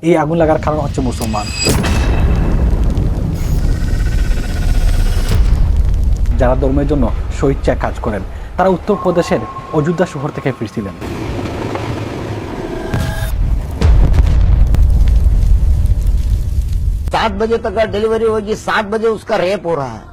এই আগুন লাগার কারণ হচ্ছে মুসলমান, যারা ধর্মের জন্য স্বেচ্ছায় কাজ করেন। তারা উত্তরপ্রদেশের অযোধ্যা শহর থেকে ফিরছিলেন। 7 बजे तक का डिलीवरी होगी, 7 बजे उसका रेप हो रहा है।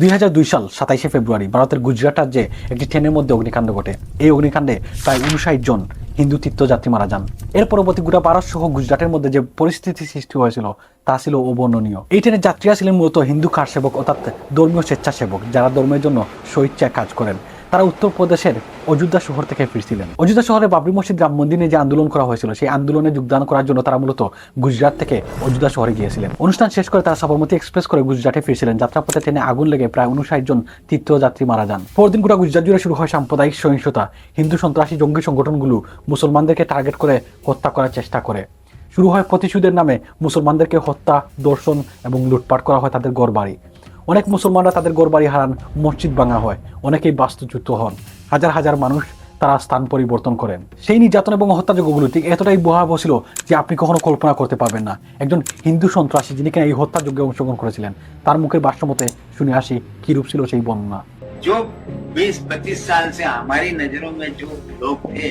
2002 সাল 27শে ফেব্রুয়ারি ভারতের গুজরাট রাজ্যে একটি ট্রেনের মধ্যে অগ্নিকাণ্ড ঘটে। এই অগ্নিকাণ্ডে প্রায় 59 জন হিন্দু তীর্থযাত্রী মারা যান। এর পরবর্তী গোটা ভারত সহ গুজরাটের মধ্যে যে পরিস্থিতি সৃষ্টি হয়েছিল তা ছিল অবর্ণনীয়। এই ট্রেনের যাত্রীরা ছিলেন মূলত হিন্দু কারসেবক অর্থাৎ ধর্মীয় স্বেচ্ছাসেবক, যারা ধর্মের জন্য স্বেচ্ছায় কাজ করেন। তারা উত্তরপ্রদেশের অযোধ্যা শহর থেকে ফিরছিলেন। অযোধ্যা শহরে বাবরি মসজিদ রাম মন্দিরে যে আন্দোলন করা হয়েছিল, সেই আন্দোলনে যোগদান করার জন্য তারা মূলত গুজরাট থেকে অযোধ্যা শহরে গিয়েছিলেন। অনুষ্ঠান শেষ করে তারা সাবরমতী এক্সপ্রেস করে গুজরাটে ফিরছিলেন। যাত্রাপথে ট্রেনে আগুন লেগে প্রায় 59 জন তীর্থযাত্রী মারা যান। পরদিন গোটা গুজরাট জুড়ে শুরু হয় সাম্প্রদায়িক সহিংসতা। হিন্দু সন্ত্রাসী জঙ্গি সংগঠনগুলো মুসলমানদেরকে টার্গেট করে হত্যা করার চেষ্টা করে। শুরু হয় প্রতিশোধের নামে মুসলমানদেরকে হত্যা, দর্শন এবং লুটপাট করা হয় তাদের ঘরবাড়ি। অনেক মুসলমানরা তাদের ঘরবাড়ি হারান, মসজিদ ভাঙা হয়, অনেকেই বাস্তুচ্যুত হন। হাজার হাজার মানুষ তারা স্থান পরিবর্তন করেন। সেই নির্যাতন এবং হত্যাযজ্ঞগুলো ঠিক এতটাই ভয়াবহ ছিল যে আপনি কখনো কল্পনা করতে পারবেন না। একজন হিন্দু সন্ত্রাসী যিনি কিনা এই হত্যাযজ্ঞে অংশগ্রহণ করেছিলেন, তার মুখের ভাষ্য মতে শুনে আসি কি রূপ ছিল সেই বর্ণনা। जो 20-25 साल से हमारी नजरों में जो लोग थे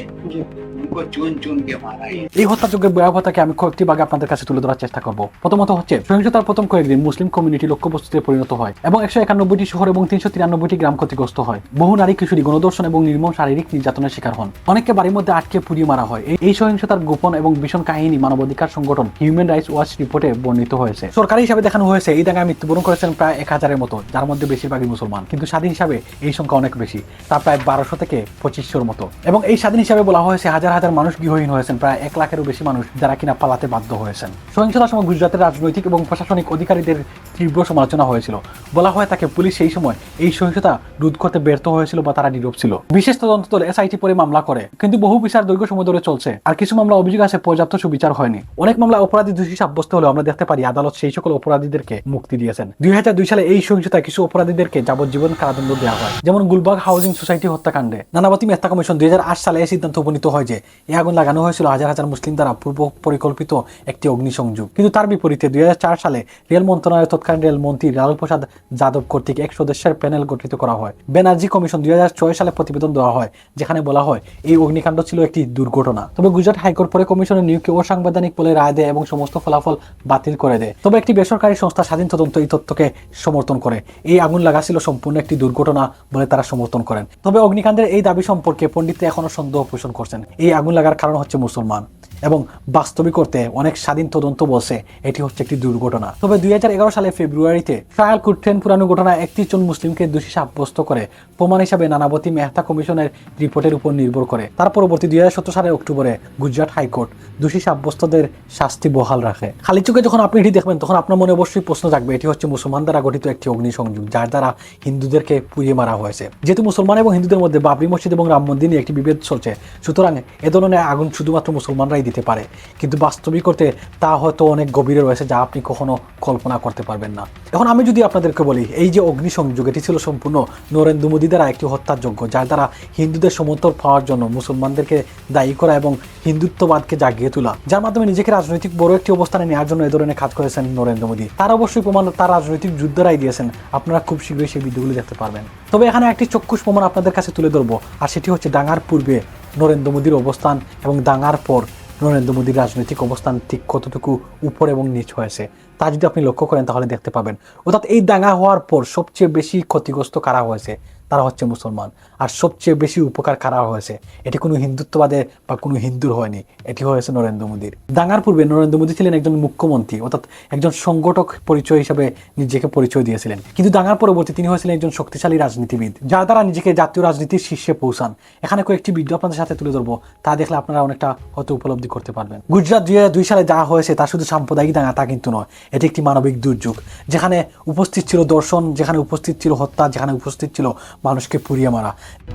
उनको चुन चुन के मारा। এই হত্যাযজ্ঞের ভয়াবহতাকে আমি কয়েকটি ভাগে আপনাদের কাছে তুলে ধরার চেষ্টা করব। প্রথমত হচ্ছে সহিংসতার প্রথম কয়েকদিন মুসলিম কমিউনিটি লক্ষ্যবস্তুতে পরিণত হয় এবং 191টি শহর এবং 393টি গ্রাম ক্ষতিগ্রস্ত হয়। বহু নারী কিশোরী গণধর্ষণ এবং নির্মম শারীরিক নির্যাতনের শিকার হন। অনেককে বাড়ির মধ্যে আটকে পুড়িয়ে মারা হয়। এই সহিংসতার গোপন এবং ভীষণ কাহিনী মানবাধিকার সংগঠন হিউম্যান রাইটস ওয়াচ রিপোর্টে বর্ণিত হয়েছে। সরকারি হিসাবে দেখানো হয়েছে এই দাঙ্গায় মৃত্যুবরণ করেছেন প্রায় 1000-এর মতো, যার মধ্যে বেশিরভাগই মুসলমান। কিন্তু স্বাধীন হিসাবে এই সংখ্যা অনেক বেশি, তা প্রায় 1200 থেকে 2500-র মতো। এবং এই স্বাধীন হিসাবে বলা হয়েছে হাজার হাজার মানুষ গৃহহীন হয়েছেন, প্রায় 1 লাখেরও বেশি মানুষ যারা কিনা পালাতে বাধ্য হয়েছেন। সহিংসতার সময় গুজরাটের রাজনৈতিক এবং প্রশাসনিক অধিকারীদের তীব্র সমালোচনা হয়েছিল। বলা হয় তাকে পুলিশ সেই সময় এই সহিংসতা রোধ করতে ব্যর্থ হয়েছিল বা তারা নীরব ছিল। বিশেষ তদন্ত দল SIT পরে মামলা করে, কিন্তু বহু বিচার দীর্ঘ সময় ধরে চলছে। আর কিছু মামলা অভিযোগ আছে পর্যাপ্ত সুবিচার হয়নি। অনেক মামলা অপরাধী দোষী সাব্যস্ত হলেও আমরা দেখতে পারি আদালত সেই সকল অপরাধীদেরকে মুক্তি দিয়েছেন। 2002 সালে এই সহিংসতায় কিছু অপরাধীদেরকে যাবজ্জীবন কারাদণ্ড দেওয়া হয়, যেমন গুলবাগ হাউজিং সোসাইটি হত্যাকাণ্ডে নানাবতী মেহতা কমিশন 2008 সালে এই সিদ্ধান্ত উপনীত হয় যে এই আগুন লাগানো হয়েছিল হাজার হাজার মুসলিম দ্বারা পূর্ব পরিকল্পিত একটি অগ্নিসংযোগ। কিন্তু তার বিপরীতে 2004 সালে রেল মন্ত্রণালয়ের তৎকালীন রেলমন্ত্রী লালু প্রসাদ যাদব কর্তৃক 1 সদস্যের প্যানেল গঠিত করা হয়। ব্যানার্জি কমিশন 2006 সালে প্রতিবেদন দেওয়া হয়, যেখানে বলা হয় এই অগ্নিকাণ্ড ছিল একটি দুর্ঘটনা। তবে গুজরাট হাইকোর্ট পরে কমিশনের নিয়োগকে অসাংবিধানিক বলে রায় দেয় এবং সমস্ত ফলাফল বাতিল করে দেয়। তবে একটি বেসরকারি সংস্থা স্বাধীন তদন্ত এই তথ্যকে সমর্থন করে। এই আগুন লাগা ছিল সম্পূর্ণ একটি দুর্ঘটনা বলে তারা সমর্থন করেন। তবে অগ্নিকাণ্ডের এই দাবি সম্পর্কে পণ্ডিতরা এখনো সন্দেহ পোষণ করছেন। এই আগুন লাগার কারণ হচ্ছে মুসলমান এবং বাস্তবিক করতে অনেক স্বাধীন তদন্ত বলছে এটি হচ্ছে একটি দুর্ঘটনা। তবে 2011 সালে ফেব্রুয়ারিতে ট্রায়াল ট্রেন পুরানো ঘটনায় 31 জন মুসলিমকে দোষী সাব্যস্ত করে প্রমাণ হিসাবে নানাবতী মেহতা কমিশনের রিপোর্টের উপর নির্ভর করে। তার পরবর্তী 2017 সালের অক্টোবরে গুজরাট হাইকোর্ট দোষী সাব্যস্তদের শাস্তি বহাল রাখে। খালি চোখে যখন আপনি এটি দেখবেন তখন আপনার মনে অবশ্যই প্রশ্ন জাগবে এটি হচ্ছে মুসলমান দ্বারা গঠিত একটি অগ্নিসংযোগ, যার দ্বারা হিন্দুদেরকে পুড়িয়ে মারা হয়েছে। যেহেতু মুসলমান এবং হিন্দুদের মধ্যে বাবরি মসজিদ এবং রাম মন্দির নিয়ে একটি বিভেদ চলছে, সুতরাং এ ধরনের আগুন শুধুমাত্র মুসলমানরাই দিতে পারে। কিন্তু বাস্তবিক করতে তা হয়তো অনেক গভীরে রয়েছে, যা আপনি কখনো কল্পনা করতে পারবেন না। এখন আমি যদি আপনাদেরকে বলি এই যে অগ্নিসংযোগ, এটি ছিল সম্পূর্ণ নরেন্দ্র মোদী দ্বারা একটি হত্যাযজ্ঞ, যার দ্বারা হিন্দুদের সমর্থন পাওয়ার জন্য মুসলমানদেরকে দায়ী করা এবং হিন্দুত্ববাদকে জাগিয়ে তোলা, যার মাধ্যমে নিজেকে রাজনৈতিক বড় একটি অবস্থানে নেওয়ার জন্য এ ধরনের কাজ করেছেন নরেন্দ্র মোদী। তার অবশ্যই প্রমাণ তার রাজনৈতিক যুদ্ধরাই দিয়েছেন। আপনারা খুব শীঘ্রই সেই ভিডিওগুলো দেখতে পারবেন। তবে এখানে একটি চক্ষুষ প্রমাণ আপনাদের কাছে তুলে ধরবো, আর সেটি হচ্ছে দাঙ্গার পূর্বে নরেন্দ্র মোদীর অবস্থান এবং দাঙ্গার পর নরেন্দ্র মোদীর রাজনৈতিক অবস্থান ঠিক কতটুকু উপর এবং নিচ হয়েছে তা যদি আপনি লক্ষ্য করেন তাহলে দেখতে পাবেন। অর্থাৎ এই দাঙ্গা হওয়ার পর সবচেয়ে বেশি ক্ষতিগ্রস্ত কারা হয়েছে, তারা হচ্ছে মুসলমান। আর সবচেয়ে বেশি উপকার কারা হয়েছে, এটি কোনো হিন্দুত্ববাদের বা কোনো হিন্দুর হয়নি, এটি হয়েছে নরেন্দ্র মোদীর। দাঙ্গার পূর্বে নরেন্দ্র মোদী ছিলেন একজন মুখ্যমন্ত্রী, অর্থাৎ একজন সংগঠক পরিচয় হিসেবে নিজেকে পরিচয় দিয়েছিলেন। কিন্তু দাঙ্গার পরবর্তী তিনি হয়েছিলেন একজন শক্তিশালী রাজনীতিবিদ, যার দ্বারা নিজেকে জাতীয় রাজনীতির শীর্ষে পৌঁছান। এখানে কয়েকটি ভিডিও আপনাদের সাথে তুলে ধরবো, তা দেখলে আপনারা অনেকটা হয়তো উপলব্ধি করতে পারবেন। গুজরাট 2002 সালে যা হয়েছে তা শুধু সাম্প্রদায়িক দাঙ্গা তা কিন্তু নয়, এটি একটি মানবিক দুর্যোগ, যেখানে উপস্থিত ছিল দর্শন, যেখানে উপস্থিত ছিল হত্যা, যেখানে উপস্থিত ছিল মানুষকে পুড়িয়ে মারা।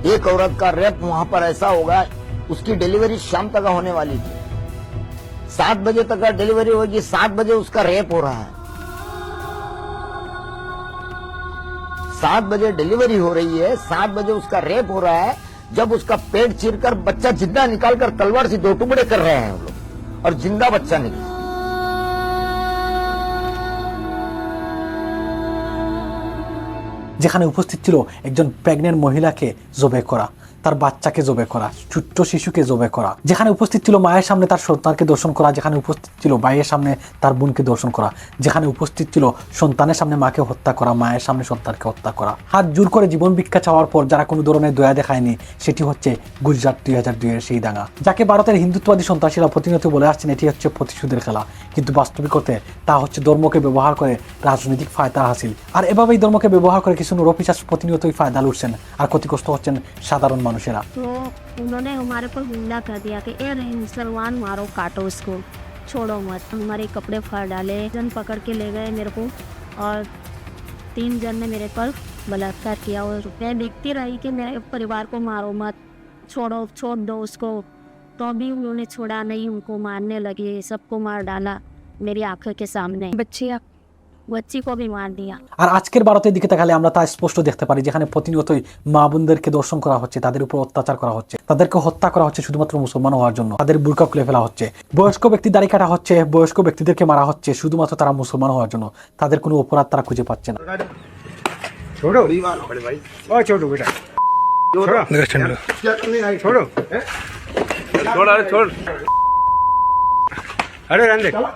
एक औरत का रेप वहां पर ऐसा होगा, उसकी डिलीवरी शाम तक होने वाली थी, 7 बजे तक का डिलीवरी होगी, 7 बजे उसका रेप हो रहा है। 7 बजे डिलीवरी हो रही है, 7 बजे उसका रेप हो रहा है। जब उसका पेट चीरकर बच्चा जिंदा निकालकर तलवार से 2 टुकड़े कर रहे हैं वो लोग, और जिंदा बच्चा निकला। যেখানে উপস্থিত ছিল একজন প্রেগনেন্ট মহিলাকে জবে করা, তার বাচ্চাকে জবে করা, ছোট্ট শিশুকে জবে করা, যেখানে উপস্থিত ছিল মায়ের সামনে তার সন্তানকে দর্শন করা, যেখানে উপস্থিত ছিল ভাইয়ের সামনে তার বোনকে দর্শন করা, যেখানে উপস্থিত ছিল সন্তানের সামনে মাকে হত্যা করা, মায়ের সামনে সন্তানকে হত্যা করা, হাত জোর করে জীবন ভিক্ষা চাওয়ার পর যারা কোনো ধরনের দয়া দেখায়নি, সেটি হচ্ছে গুজরাট 2002 এর সেই দাঙ্গা, যাকে ভারতের হিন্দুত্ববাদী সন্ত্রাসীরা প্রতিনিয়ত বলে আসছেন এটি হচ্ছে প্রতিশোধের খেলা, কিন্তু বাস্তবিকতে তা হচ্ছে ধর্মকে ব্যবহার করে রাজনৈতিক ফায়দা হাসিল। আর এভাবেই ধর্মকে ব্যবহার করে কিছু নরপিশাচ প্রতিনিয়তই ফায়দা লুটছেন আর ক্ষতিগ্রস্ত হচ্ছেন সাধারণ মানুষেরা। तो उन्होंने हमारे पर हमला कर दिया कि ए रही मुसलमान मारो काटो इसको, छोड़ो मत। हमारे कपड़े फाड़ डाले, जन पकड़ के ले गए मेरे को, और 3 जन ने मेरे पर बलात्कार किया। और मैं देखती रही कि मेरे परिवार को मारो मत, छोड़ो, छोड़ दो उसको, तो भी उन्होंने छोड़ा नहीं, उनको मारने लगे, सबको मार डाला मेरी आंखों के सामने। बच्ची को भी मार दिया। আর আজকের ভারতের দিকে তাকালে আমরা তা স্পষ্ট দেখতে পারি, যেখানে প্রতিনিয়তই মা বোনদেরকে দর্শন করা হচ্ছে, তাদের উপর অত্যাচার করা হচ্ছে, তাদেরকে হত্যা করা হচ্ছে শুধুমাত্র মুসলমান হওয়ার জন্য, তাদের বুরকা খুলে ফেলা হচ্ছে, বয়স্ক ব্যক্তি দাড়ি কাটা হচ্ছে, বয়স্ক ব্যক্তিদেরকে মারা হচ্ছে শুধুমাত্র তারা মুসলমান হওয়ার জন্য, তাদের কোনো অপরাধ তারা খুঁজে পাচ্ছে না। छोड़ो बड़े भाई, ओ छोड़ो बेटा, छोड़ो क्या करने आई, छोड़ो छोड़, अरे छोड़, अरे रहने दे, छोड़ो।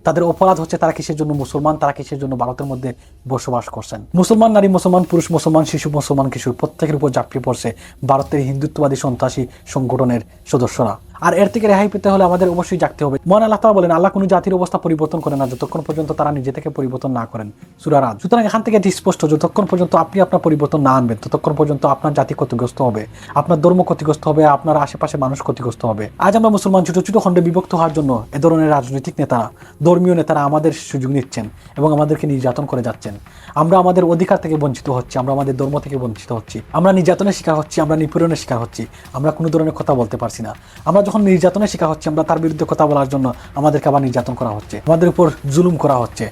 তাদের অপরাধ হচ্ছে তারা কিসের জন্য মুসলমান, তারা কিসের জন্য ভারতের মধ্যে বসবাস করছেন। মুসলমান নারী, মুসলমান পুরুষ, মুসলমান শিশু, মুসলমান কিশোর প্রত্যেকের উপর ঝাঁপিয়ে পড়ছে ভারতের হিন্দুত্ববাদী সন্ত্রাসী সংগঠনের সদস্যরা। আর এর থেকে রেহাই পেতে হলে আমাদের অবশ্যই জাগতে হবে। মহান আল্লাহ তাআলা বলেন, আল্লাহ কোনো জাতির অবস্থা পরিবর্তন করে না যতক্ষণ পর্যন্ত তারা নিজে থেকে পরিবর্তন না করেন, সূরা রাদ। সুতরাং এখান থেকে এটি স্পষ্ট, যতক্ষণ পর্যন্ত আপনি আপনার পরিবর্তন না আনবেন ততক্ষণ পর্যন্ত আপনার জাতি ক্ষতিগ্রস্ত হবে, আপনার ধর্ম ক্ষতিগ্রস্ত হবে, আপনার আশেপাশে মানুষ ক্ষতিগ্রস্ত হবে। আজ আমরা মুসলমান ছোট ছোট খণ্ডে বিভক্ত হওয়ার জন্য এ ধরনের রাজনৈতিক নেতারা, ধর্মীয় নেতারা আমাদের সুযোগ নিচ্ছেন এবং আমাদেরকে নির্যাতন করে যাচ্ছেন। আমরা আমাদের অধিকার থেকে বঞ্চিত হচ্ছি, আমরা আমাদের ধর্ম থেকে বঞ্চিত হচ্ছি, আমরা নির্যাতনের শিকার হচ্ছি, আমরা নিপীড়নের শিকার হচ্ছি, আমরা কোনো ধরনের কথা বলতে পারছি না। আমরা যখন নির্যাতনের শিকার হচ্ছে, আমরা তার বিরুদ্ধে কথা বলার জন্য আমাদেরকে আবার নির্যাতন করা হচ্ছে, আমাদের উপর জুলুম করা হচ্ছে।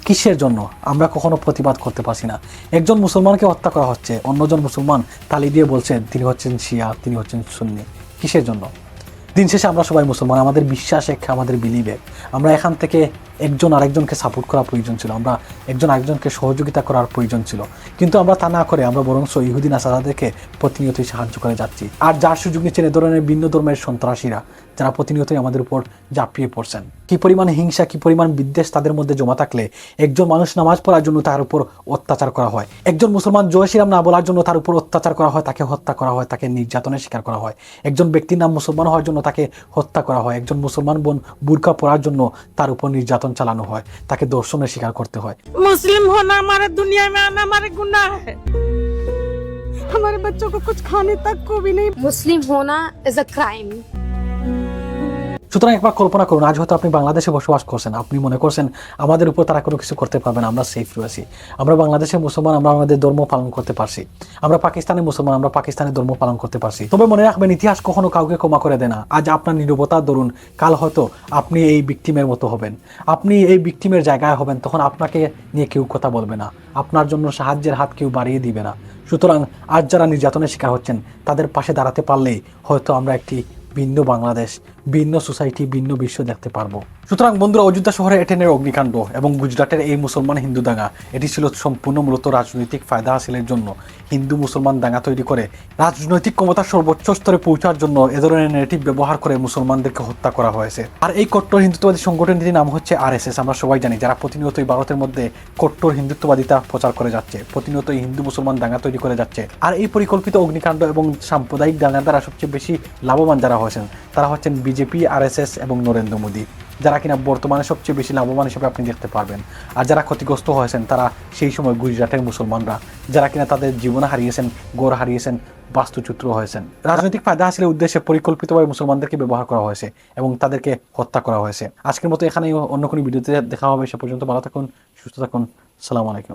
কিসের জন্য? আমরা কখনো প্রতিবাদ করতে পারছি না। একজন মুসলমানকে হত্যা করা হচ্ছে, অন্যজন মুসলমান তালি দিয়ে বলছেন তিনি হচ্ছেন শিয়া, তিনি হচ্ছেন সুন্নি। কিসের জন্য? দিন শেষে আমরা সবাই মুসলমান, আমাদের বিশ্বাস এক, আমাদের বিলিভ এক। আমরা এখান থেকে একজন আরেকজনকে সাপোর্ট করার প্রয়োজন ছিল, আমরা একজন আরেকজনকে সহযোগিতা করার প্রয়োজন ছিল, কিন্তু আমরা তা না করে আমরা বরং ইহুদি নাসারাদেরকে প্রতিনিয়তই সাহায্য করে যাচ্ছি। আর যার সুযোগ নিচ্ছেন এ ধরনের ভিন্ন ধর্মের সন্ত্রাসীরা, যারা প্রতিনিয়তই আমাদের উপর ঝাঁপিয়ে পড়ছেন। কি পরিমাণ হিংসা, কি পরিমাণ বিদ্বেষ তাদের মধ্যে জমা থাকলে একজন মানুষ নামাজ পড়ার জন্য তার উপর অত্যাচার করা হয়, একজন মুসলমান জয় শ্রীরাম না বলার জন্য তার উপর অত্যাচার করা হয়, তাকে হত্যা করা হয়, তাকে নির্যাতনের শিকার করা হয়। একজন ব্যক্তির নাম মুসলমান হওয়ার জন্য তাকে হত্যা করা হয়, একজন মুসলমান বোন বুরকা পরার জন্য তার উপর নির্যাতন চালানো হয়, তাকে দর্শনের শিকার করতে হয়। मुस्लिम होना हमारे दुनिया में आना हमारे गुनाह है, हमारे बच्चों को कुछ खाने तक को भी नहीं। मुस्लिम होना इज अ क्राइम। সুতরাং একবার কল্পনা করুন, আজ হয়তো আপনি বাংলাদেশে বসবাস করছেন, আপনি মনে করছেন আমাদের উপর তারা কোনো কিছু করতে পারবে না, আমরা সেফ রয়েছি, আমরা বাংলাদেশের মুসলমান, আমরা আমাদের ধর্ম পালন করতে পারছি, আমরা পাকিস্তানের মুসলমান, আমরা পাকিস্তানের ধর্ম পালন করতে পারছি। তবে মনে রাখবেন, ইতিহাস কখনো কাউকে ক্ষমা করে দেয় না। আজ আপনার নীরবতার দরুন কাল হয়তো আপনি এই ভিকটিমের মতো হবেন, আপনি এই ভিকটিমের জায়গায় হবেন, তখন আপনাকে নিয়ে কেউ কথা বলবে না, আপনার জন্য সাহায্যের হাত কেউ বাড়িয়ে দিবে না। সুতরাং আজ যারা নির্যাতনের শিকার হচ্ছেন তাদের পাশে দাঁড়াতে পারলেই হয়তো আমরা একটি ভিন্ন বাংলাদেশ, ভিন্ন সোসাইটি, ভিন্ন বিশ্ব দেখতে পারবো। সুতরাং বন্ধুরা, অযোধ্যা শহরে এটেনের অগ্নিকাণ্ড এবং গুজরাটের এই মুসলমান হিন্দু দাঙ্গা, এটি ছিল সম্পূর্ণ মূলত রাজনৈতিক ফায়দা হাসিলের জন্য হিন্দু মুসলমান দাঙ্গা তৈরি করে রাজনৈতিক ক্ষমতার সর্বোচ্চ স্তরে পৌঁছার জন্য এ ধরনের নেগেটিভ ব্যবহার করে মুসলমানদেরকে হত্যা করা হয়েছে। আর এই কট্টর হিন্দুত্ববাদী সংগঠনটির নাম হচ্ছে RSS। আমরা সবাই জানি, যারা প্রতিনিয়তই ভারতের মধ্যে কট্টর হিন্দুত্ববাদিতা প্রচার করে যাচ্ছে, প্রতিনিয়তই হিন্দু মুসলমান দাঙ্গা তৈরি করে যাচ্ছে। আর এই পরিকল্পিত অগ্নিকাণ্ড এবং সাম্প্রদায়িক দাঙ্গার দ্বারা সবচেয়ে বেশি লাভবান যারা হয়েছেন তারা হচ্ছেন বিজেপি, RSS এবং নরেন্দ্র মোদী, যারা কিনা বর্তমানে সবচেয়ে বেশি লাভবান হিসেবে আপনি দেখতে পারবেন। আর যারা ক্ষতিগ্রস্ত হয়েছেন তারা সেই সময় গুজরাটের মুসলমানরা, যারা কিনা তাদের জীবন হারিয়েছেন, গড় হারিয়েছেন, বাস্তুচ্যুত হয়েছেন। রাজনৈতিক ফায়দা হাসিলের উদ্দেশ্যে পরিকল্পিতভাবে মুসলমানদেরকে ব্যবহার করা হয়েছে এবং তাদেরকে হত্যা করা হয়েছে। আজকের মতো এখানে অন্য কোনো ভিডিওতে দেখা হবে। সে পর্যন্ত ভালো থাকুন, সুস্থ থাকুন। আসসালামু আলাইকুম।